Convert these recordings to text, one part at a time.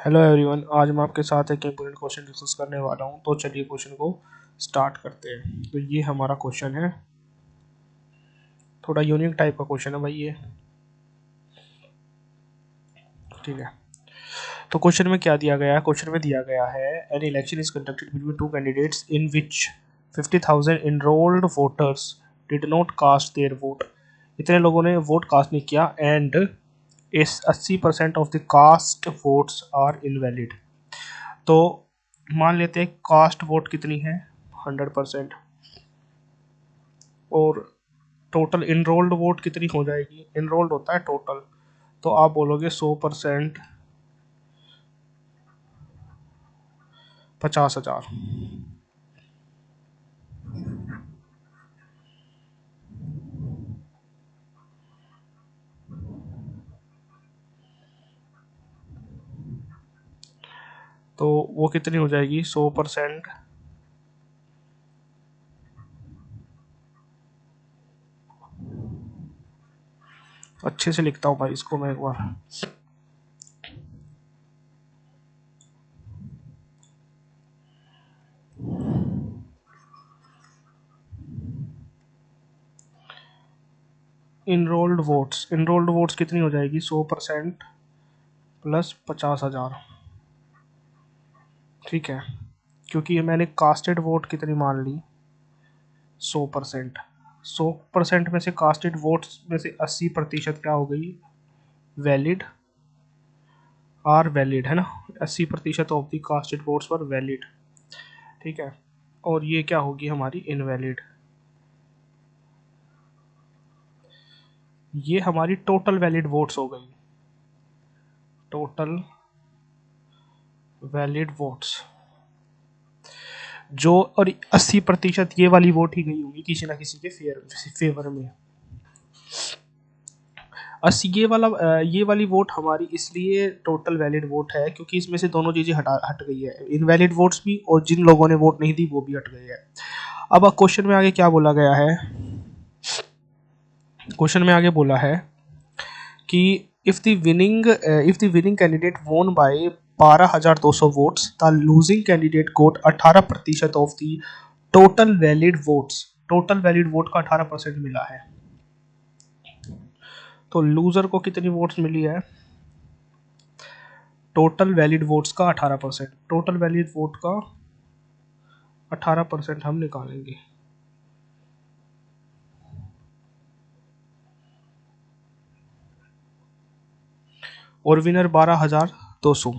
Hello everyone, आज मैं आपके साथ एक इम्पोर्टेंट क्वेश्चन डिस्कस करने वाला हूं। तो चलिए क्वेश्चन को स्टार्ट करते हैं। तो ये हमारा क्वेश्चन है, थोड़ा यूनिक टाइप का क्वेश्चन है भाई ये। ठीक है, तो क्वेश्चन में क्या दिया गया है? क्वेश्चन में दिया गया है an election is conducted between two candidates in which 50,000 enrolled voters did not cast their vote. इतने लोगों ने वोट कास्ट नहीं किया एंड इस 80% of the cast votes are invalid. तो मान लेते हैं कास्ट वोट कितनी है, 100%। और टोटल इनरोल्ड वोट कितनी हो जाएगी? इनरोल्ड होता है टोटल, तो आप बोलोगे 100%, 50,000। तो वो कितनी हो जाएगी? 100%, अच्छे से लिखता हूँ भाई इसको मैं एक बार। इनरोल्ड वोट्स कितनी हो जाएगी? 100% प्लस 50,000। ठीक है, क्योंकि ये मैंने कास्टेड वोट कितनी मान ली? 100%। 100% में से कास्टेड वोट्स में से 80% क्या हो गई? वैलिड, आर वैलिड है ना। 80% ऑफ द कास्टेड वोट्स पर वैलिड। ठीक है, और ये क्या होगी हमारी? इनवैलिड। ये हमारी टोटल वैलिड वोट्स हो गई, टोटल वैलिड वोट्स जो, और 80% ये वाली वोट ही गई होगी किसी ना किसी के फेवर में। 80 ये वाली वोट हमारी इसलिए टोटल वैलिड वोट है क्योंकि इसमें से दोनों चीजें हट गई है, इनवैलिड वोट्स भी और जिन लोगों ने वोट नहीं दी वो भी हट गई है। अब क्वेश्चन में आगे क्या बोला गया है? क्वेश्चन में आगे बोला है कि if the winning candidate won by 12,200 votes, the losing candidate got 18% of the total valid votes. Total valid vote का 18% मिला है। तो लूजर को कितनी वोट्स मिली है? टोटल वैलिड वोट्स का 18%। टोटल वैलिड वोट का 18% हम निकालेंगे। और विनर 12,200।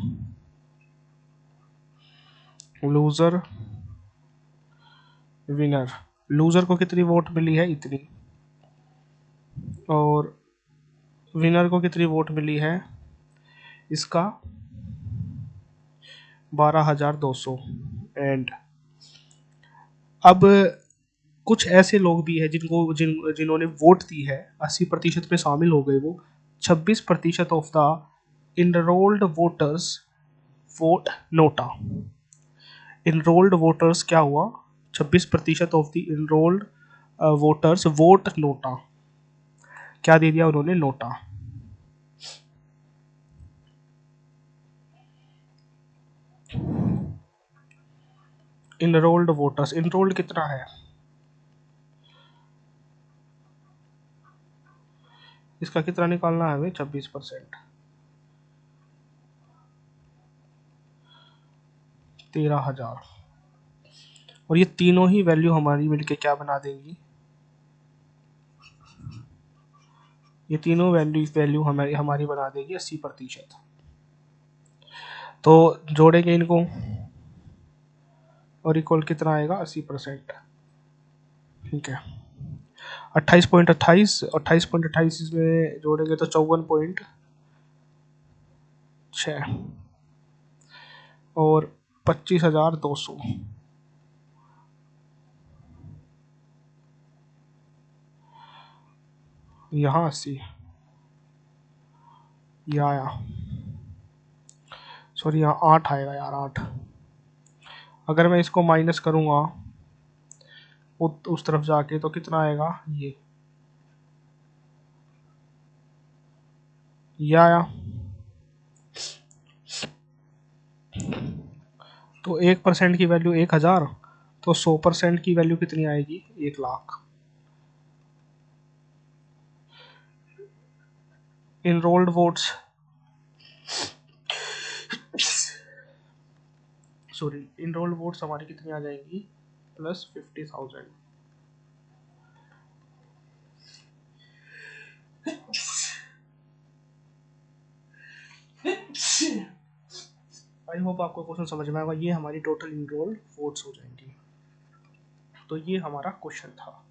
लूजर, विनर, लूजर को कितनी वोट मिली है? इतनी। और विनर को कितनी वोट मिली है? इसका 12,200। एंड अब कुछ ऐसे लोग भी हैं जिन्होंने वोट दी है, 80% में शामिल हो गए वो। 26% of the enrolled voters vote NOTA. Enrolled voters क्या हुआ? 26% of the enrolled voters vote NOTA. क्या दे दिया उन्होंने? नोटा। इनरोल्ड वोटर्स, इनरोल्ड कितना है? इसका कितना निकालना है हमें? 26%, 13,000। और ये तीनों ही वैल्यू हमारी मिलके क्या बना देंगी? ये तीनों वैल्यू हमारी हमारी बना देगी 80%। तो जोड़ेंगे इनको और इक्वल कितना आएगा? 80%। ठीक है, 28.28, 28.28 इसमें जोड़ेंगे तो 54.6 और 25,200। यहाँ 80, ये आया, सॉरी यहाँ 8 आएगा यार, 8। अगर मैं इसको माइनस करूँगा उस तरफ जाके तो कितना आएगा? ये आया। तो 1% की वैल्यू 1000, तो 100% की वैल्यू कितनी आएगी? 1,00,000। Enrolled votes, sorry, enrolled votes हमारी कितनी आ जाएंगी? प्लस 50,000। आई होप आपको क्वेश्चन समझ में आएगा। ये हमारी टोटल इनरोल्ड वोट्स हो जाएंगी। तो ये हमारा क्वेश्चन था।